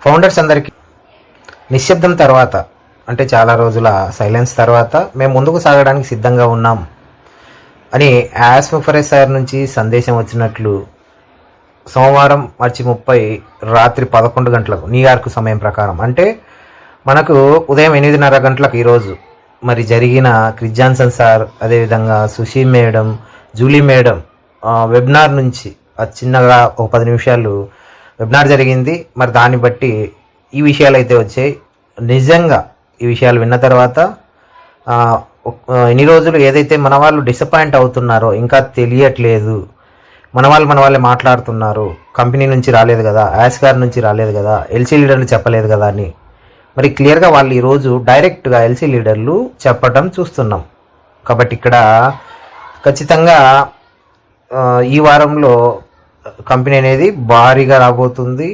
Founders అందరికీ నిశ్శబ్దం తర్వాత అంటే చాలా రోజుల సైలెన్స్ తర్వాత మేము ముందుకు సాగడానికి సిద్ధంగా ఉన్నాం అని యాస్ ముఫరేజ్ సార్ నుంచి సందేశం వచ్చినట్లు సోమవారం మార్చి 30 రాత్రి 11 గంటలకు న్యూయార్క్ సమయం ప్రకారం అంటే మనకు ఉదయం 8:30 గంటలకు ఈరోజు మరి జరిగిన క్రిస్ జాన్సన్ సార్, అదేవిధంగా sushi madam, Julie madam webinar నుంచి చిన్నగా ఒక 10 నిమిషాలు వెబినార్ జరిగింది. మరి దాన్ని బట్టి ఈ విషయాలు అయితే వచ్చాయి. నిజంగా ఈ విషయాలు విన్న తర్వాత ఇన్ని రోజులు ఏదైతే మన వాళ్ళు డిసప్పాయింట్ అవుతున్నారో ఇంకా తెలియట్లేదు, మన వాళ్ళే మాట్లాడుతున్నారు, కంపెనీ నుంచి రాలేదు కదా, యాస్ గారి నుంచి రాలేదు కదా, ఎల్సీ లీడర్లు చెప్పలేదు కదా అని మరి క్లియర్గా వాళ్ళు ఈరోజు డైరెక్ట్గా ఎల్సీ లీడర్లు చెప్పడం చూస్తున్నాం. కాబట్టి ఇక్కడ ఖచ్చితంగా ఈ వారంలో కంపెనీ అనేది భారీగా రాబోతుంది.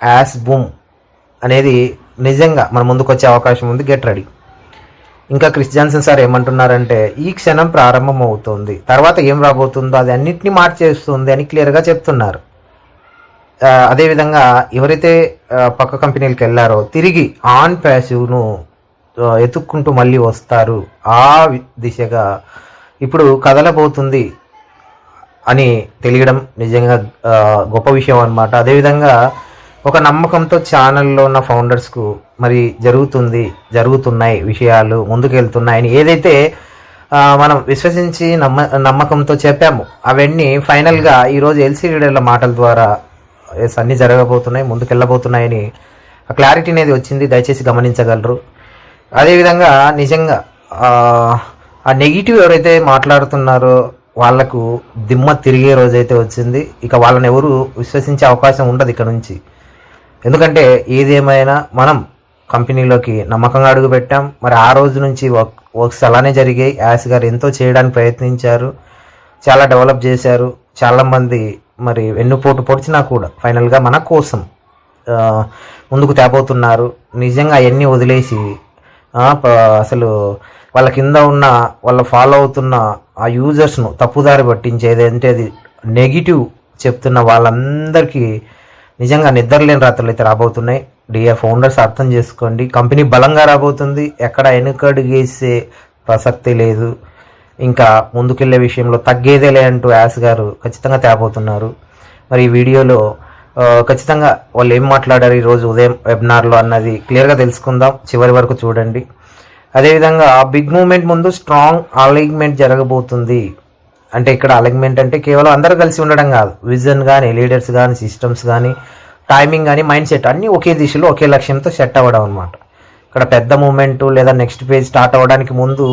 యాస్ బూమ్ అనేది నిజంగా మన ముందుకు వచ్చే అవకాశం ఉంది. Get ready. ఇంకా క్రిస్ జాన్సన్ సార్ ఏమంటున్నారంటే ఈ క్షణం ప్రారంభం అవుతుంది, తర్వాత ఏం రాబోతుందో అది అన్నింటినీ మార్చేస్తుంది అని క్లియర్గా చెప్తున్నారు. అదేవిధంగా ఎవరైతే పక్క కంపెనీలకు వెళ్ళారో తిరిగి ఆన్ ప్యాసివ్ను ఎత్తుక్కుంటూ మళ్ళీ వస్తారు, ఆ దిశగా ఇప్పుడు కదలబోతుంది అని తెలియడం నిజంగా గొప్ప విషయం అన్నమాట. అదేవిధంగా ఒక నమ్మకంతో ఛానల్లో ఉన్న ఫౌండర్స్కు మరి జరుగుతున్నాయి విషయాలు, ముందుకు వెళ్తున్నాయని ఏదైతే మనం విశ్వసించి నమ్మకంతో చెప్పాము అవన్నీ ఫైనల్గా ఈరోజు ఎల్సీ లీడర్ల మాటల ద్వారా అన్నీ జరగబోతున్నాయి, ముందుకు వెళ్ళబోతున్నాయని ఆ క్లారిటీ అనేది వచ్చింది. దయచేసి గమనించగలరు. అదేవిధంగా నిజంగా ఆ నెగిటివ్ ఎవరైతే మాట్లాడుతున్నారో వాళ్లకు దిమ్మ తిరిగే రోజైతే వచ్చింది. ఇక వాళ్ళని ఎవరు విశ్వసించే అవకాశం ఉండదు ఇక నుంచి. ఎందుకంటే ఏదేమైనా మనం కంపెనీలోకి నమ్మకంగా అడుగుపెట్టాం. మరి ఆ రోజు నుంచి వర్క్స్ అలానే జరిగాయి. యాస్ గారు ఎంతో చేయడానికి ప్రయత్నించారు, చాలా డెవలప్ చేశారు. చాలామంది మరి వెన్నుపోటు పొడిచినా కూడా ఫైనల్గా మన కోసం ముందుకు తేబోతున్నారు. నిజంగా అవన్నీ వదిలేసి అసలు వాళ్ళ కింద ఉన్న వాళ్ళ ఫాలో అవుతున్న ఆ యూజర్స్ను తప్పుదారి పట్టించేది అంటే అది నెగిటివ్ చెప్తున్న వాళ్ళందరికీ నిజంగా నిద్రలేని రాత్రులు అయితే రాబోతున్నాయి. డియర్ ఫౌండర్స్ అర్థం చేసుకోండి, కంపెనీ బలంగా రాబోతుంది, ఎక్కడ వెనుకడుగేసే ప్రసక్తి లేదు. ఇంకా ముందుకెళ్లే విషయంలో తగ్గేదేలే అంటూ యాస్ గారు ఖచ్చితంగా తేబోతున్నారు. మరి ఈ వీడియోలో ఖచ్చితంగా వాళ్ళు ఏం మాట్లాడారు ఈరోజు ఉదయం వెబినార్లో అన్నది క్లియర్గా తెలుసుకుందాం. చివరి వరకు చూడండి. అదేవిధంగా బిగ్ మూవ్మెంట్ ముందు స్ట్రాంగ్ అలైన్మెంట్ జరగబోతుంది. అంటే ఇక్కడ అలైన్మెంట్ అంటే కేవలం అందరూ కలిసి ఉండడం కాదు, విజన్ కానీ, లీడర్స్ కానీ, సిస్టమ్స్ కానీ, టైమింగ్ కానీ, మైండ్ సెట్ అన్నీ ఒకే దిశలో ఒకే లక్ష్యంతో సెట్ అవ్వడం అనమాట. ఇక్కడ పెద్ద మూమెంట్ లేదా నెక్స్ట్ పేజ్ స్టార్ట్ అవ్వడానికి ముందు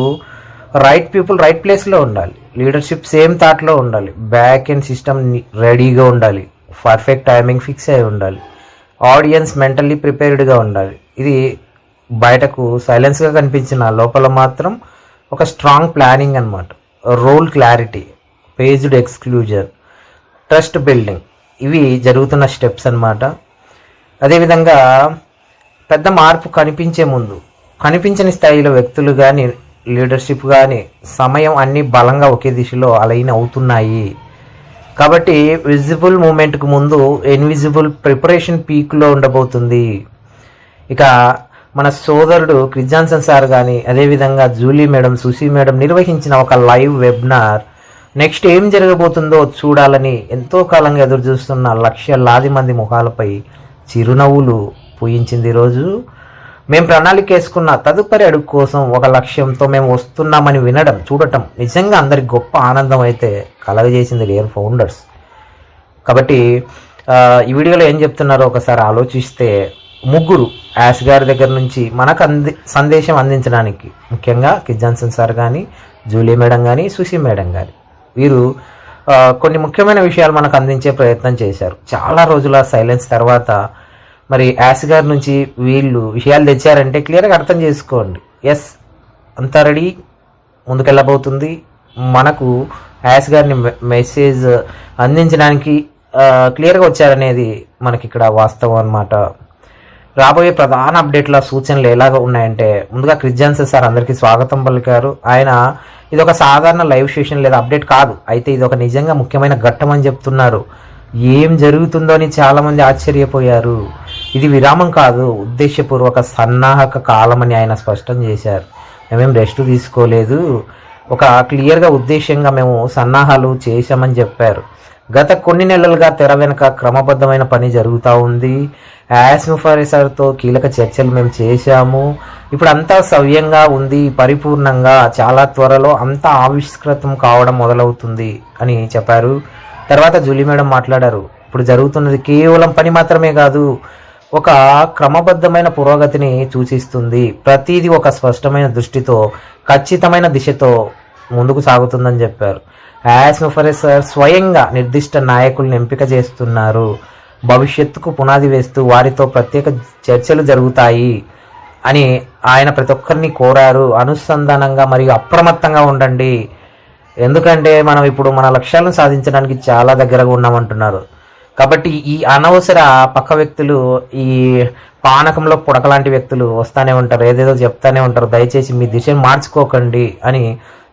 రైట్ పీపుల్ రైట్ ప్లేస్లో ఉండాలి, లీడర్షిప్ సేమ్ థాట్లో ఉండాలి, బ్యాక్ అండ్ సిస్టమ్ రెడీగా ఉండాలి, పర్ఫెక్ట్ టైమింగ్ ఫిక్స్ అయి ఉండాలి, ఆడియన్స్ మెంటల్లీ ప్రిపేర్డ్గా ఉండాలి. ఇది బయటకు సైలెన్స్గా కనిపించిన లోపల మాత్రం ఒక స్ట్రాంగ్ ప్లానింగ్ అనమాట. Role clarity, phased exclusion, trust building, ఇవి జరుగుతున్న స్టెప్స్ అనమాట. అదేవిధంగా పెద్ద మార్పు కనిపించే ముందు కనిపించని స్థాయిలో వ్యక్తులు కానీ, లీడర్షిప్ కానీ, సమయం అన్నీ బలంగా ఒకే దిశలో అలైన్ అవుతున్నాయి. కాబట్టి విజిబుల్ మూమెంట్కు ముందు ఇన్విజిబుల్ ప్రిపరేషన్ పీక్లో ఉండబోతుంది. ఇక మన సోదరుడు క్రిస్ జాన్సన్ సార్ కానీ, అదేవిధంగా జూలీ మేడం, సుషీ మేడం నిర్వహించిన ఒక లైవ్ వెబినార్ నెక్స్ట్ ఏం జరగబోతుందో చూడాలని ఎంతో కాలంగా ఎదురు చూస్తున్న లక్షలాది మంది ముఖాలపై చిరునవ్వులు పూయించింది. ఈరోజు మేము ప్రణాళిక వేసుకున్న తదుపరి అడుగు కోసం ఒక లక్ష్యంతో మేము వస్తున్నామని వినడం, చూడటం నిజంగా అందరికి గొప్ప ఆనందం అయితే కలగజేసింది డియర్ ఫౌండర్స్. కాబట్టి ఈ వీడియోలో ఏం చెప్తున్నారో ఒకసారి ఆలోచిస్తే, ముగ్గురు యాస్ గారి దగ్గర నుంచి మనకు సందేశం అందించడానికి, ముఖ్యంగా క్రిస్ జాన్సన్ సార్ కానీ, జూలీ మేడం కానీ, సుషీ మేడం కానీ, వీరు కొన్ని ముఖ్యమైన విషయాలు మనకు అందించే ప్రయత్నం చేశారు. చాలా రోజుల సైలెన్స్ తర్వాత మరి యాస్ గారి నుంచి వీళ్ళు విషయాలు తెచ్చారంటే క్లియర్గా అర్థం చేసుకోండి. ఎస్, అంతా రెడీ, ముందుకెళ్ళబోతుంది. మనకు యాస్ గారిని మెసేజ్ అందించడానికి క్లియర్గా వచ్చారనేది మనకి ఇక్కడ వాస్తవం అన్నమాట. రాబోయే ప్రధాన అప్డేట్ల సూచనలు ఎలాగ ఉన్నాయంటే, ముందుగా క్రిస్ జాన్సన్ సార్ అందరికీ స్వాగతం పలికారు. ఆయన ఇది ఒక సాధారణ లైవ్ సెషన్ లేదా అప్డేట్ కాదు, అయితే ఇది ఒక నిజంగా ముఖ్యమైన ఘట్టం అని చెప్తున్నారు. ఏం జరుగుతుందో అని చాలామంది ఆశ్చర్యపోయారు. ఇది విరామం కాదు, ఉద్దేశపూర్వక సన్నాహక కాలం అని ఆయన స్పష్టం చేశారు. మేమేం రెస్ట్ తీసుకోలేదు, ఒక క్లియర్గా ఉద్దేశంగా మేము సన్నాహాలు చేశామని చెప్పారు. గత కొన్ని నెలలుగా తెర వెనుక క్రమబద్ధమైన పని జరుగుతూ ఉంది. యాస్ ముఫారెసర్తో కీలక చర్చలు మేము చేశాము. ఇప్పుడు అంతా సవ్యంగా ఉంది, పరిపూర్ణంగా చాలా త్వరలో అంతా ఆవిష్కృతం కావడం మొదలవుతుంది అని చెప్పారు. తర్వాత జూలీ మేడం మాట్లాడారు. ఇప్పుడు జరుగుతున్నది కేవలం పని మాత్రమే కాదు, ఒక క్రమబద్ధమైన పురోగతిని సూచిస్తుంది. ప్రతిదీ ఒక స్పష్టమైన దృష్టితో, ఖచ్చితమైన దిశతో ముందుకు సాగుతుందని చెప్పారు. యాస్ ముఫారెసర్ స్వయంగా నిర్దిష్ట నాయకులను ఎంపిక చేస్తున్నారు. భవిష్యత్తుకు పునాది వేస్తూ వారితో ప్రత్యేక చర్చలు జరుగుతాయి అని ఆయన ప్రతి ఒక్కరిని కోరారు. అనుసంధానంగా మరియు అప్రమత్తంగా ఉండండి, ఎందుకంటే మనం ఇప్పుడు మన లక్ష్యాలను సాధించడానికి చాలా దగ్గరగా ఉన్నామంటున్నారు. కాబట్టి ఈ అనవసర పక్క వ్యక్తులు, ఈ పానకంలో పుడకలాంటి వ్యక్తులు వస్తూనే ఉంటారు, ఏదేదో చెప్తానే ఉంటారు. దయచేసి మీ దిశను మార్చుకోకండి అని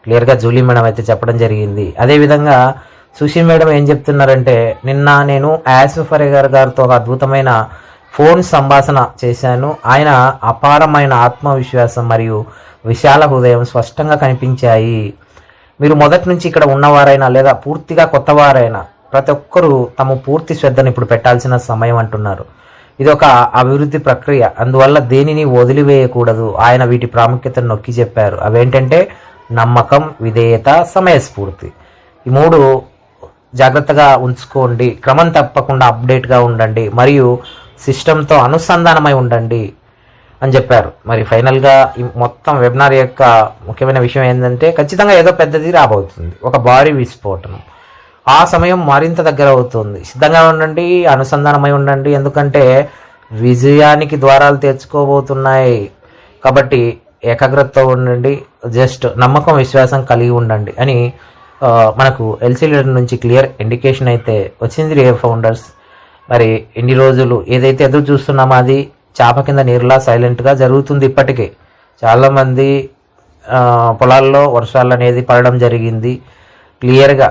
క్లియర్గా జూలీ మేడం అయితే చెప్పడం జరిగింది. అదేవిధంగా సుశీ మేడం ఏం చెప్తున్నారంటే, నిన్న నేను యాస్ ముఫారెసర్ గారితో ఒక అద్భుతమైన ఫోన్ సంభాషణ చేశాను. ఆయన అపారమైన ఆత్మవిశ్వాసం మరియు విశాల హృదయం స్పష్టంగా కనిపించాయి. మీరు మొదటి నుంచి ఇక్కడ ఉన్నవారైనా లేదా పూర్తిగా కొత్తవారైనా ప్రతి ఒక్కరూ తమ పూర్తి శ్రద్ధను ఇప్పుడు పెట్టాల్సిన సమయం అంటున్నారు. ఇది ఒక అభివృద్ధి ప్రక్రియ, అందువల్ల దేనిని వదిలివేయకూడదు. ఆయన వీటి ప్రాముఖ్యతను నొక్కి చెప్పారు. అవేంటంటే నమ్మకం, విధేయత, సమయస్ఫూర్తి. ఈ మూడు జాగ్రత్తగా ఉంచుకోండి, క్రమం తప్పకుండా అప్డేట్గా ఉండండి మరియు సిస్టంతో అనుసంధానమై ఉండండి అని చెప్పారు. మరి ఫైనల్గా ఈ మొత్తం వెబినార్ యొక్క ముఖ్యమైన విషయం ఏంటంటే, ఖచ్చితంగా ఏదో పెద్దది రాబోతుంది, ఒక భారీ విస్ఫోటనం. ఆ సమయం మరింత దగ్గర అవుతుంది. సిద్ధంగా ఉండండి, అనుసంధానమై ఉండండి, ఎందుకంటే విజయానికి ద్వారాలు తెచ్చుకోబోతున్నాయి. కాబట్టి ఏకాగ్రతతో ఉండండి, జస్ట్ నమ్మకం, విశ్వాసం కలిగి ఉండండి అని మనకు ఎల్సీ లీడర్ నుంచి క్లియర్ ఇండికేషన్ అయితే వచ్చింది. రియల్ ఫౌండర్స్ మరి ఎన్ని రోజులు ఏదైతే ఎదురు చూస్తున్నామో అది చాప కింద నీరులా సైలెంట్గా జరుగుతుంది. ఇప్పటికే చాలామంది పొలాల్లో వర్షాలు అనేది పడడం జరిగింది. క్లియర్గా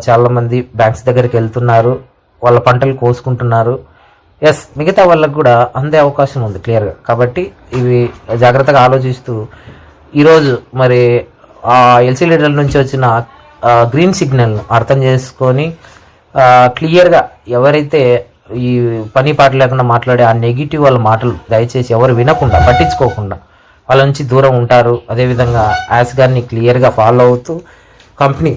చాలామంది బ్యాంక్స్ దగ్గరికి వెళ్తున్నారు, వాళ్ళ పంటలు కోసుకుంటున్నారు. ఎస్, మిగతా వాళ్ళకు కూడా అందే అవకాశం ఉంది క్లియర్గా. కాబట్టి ఇవి జాగ్రత్తగా ఆలోచిస్తూ ఈరోజు మరి ఎల్సీ లీడర్ల నుంచి వచ్చిన గ్రీన్ సిగ్నల్ను అర్థం చేసుకొని క్లియర్గా ఎవరైతే ఈ పని పాట లేకుండా మాట్లాడే ఆ నెగిటివ్ వాళ్ళ మాటలు దయచేసి ఎవరు వినకుండా, పట్టించుకోకుండా వాళ్ళ నుంచి దూరం ఉంటారు. అదేవిధంగా యాస్ గారిని క్లియర్గా ఫాలో అవుతూ కంపెనీ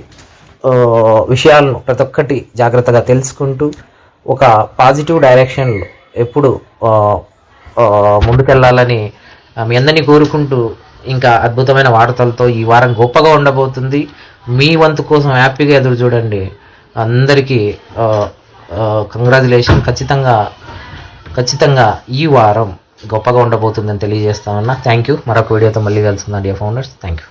విషయాలను ప్రతి ఒక్కటి జాగ్రత్తగా తెలుసుకుంటూ ఒక పాజిటివ్ డైరెక్షన్లో ఎప్పుడు ముందుకెళ్ళాలని మీ అందరినీ కోరుకుంటూ, ఇంకా అద్భుతమైన వార్తలతో ఈ వారం గొప్పగా ఉండబోతుంది. మీ వంతు కోసం హ్యాపీగా ఎదురు చూడండి. అందరికీ కంగ్రాచులేషన్. ఖచ్చితంగా ఈ వారం గొప్పగా ఉండబోతుందని తెలియజేస్తామన్నా. Thank you. మరొక వీడియోతో మళ్ళీ కలుసుకుందాం డియర్ ఫౌండర్స్. Thank you.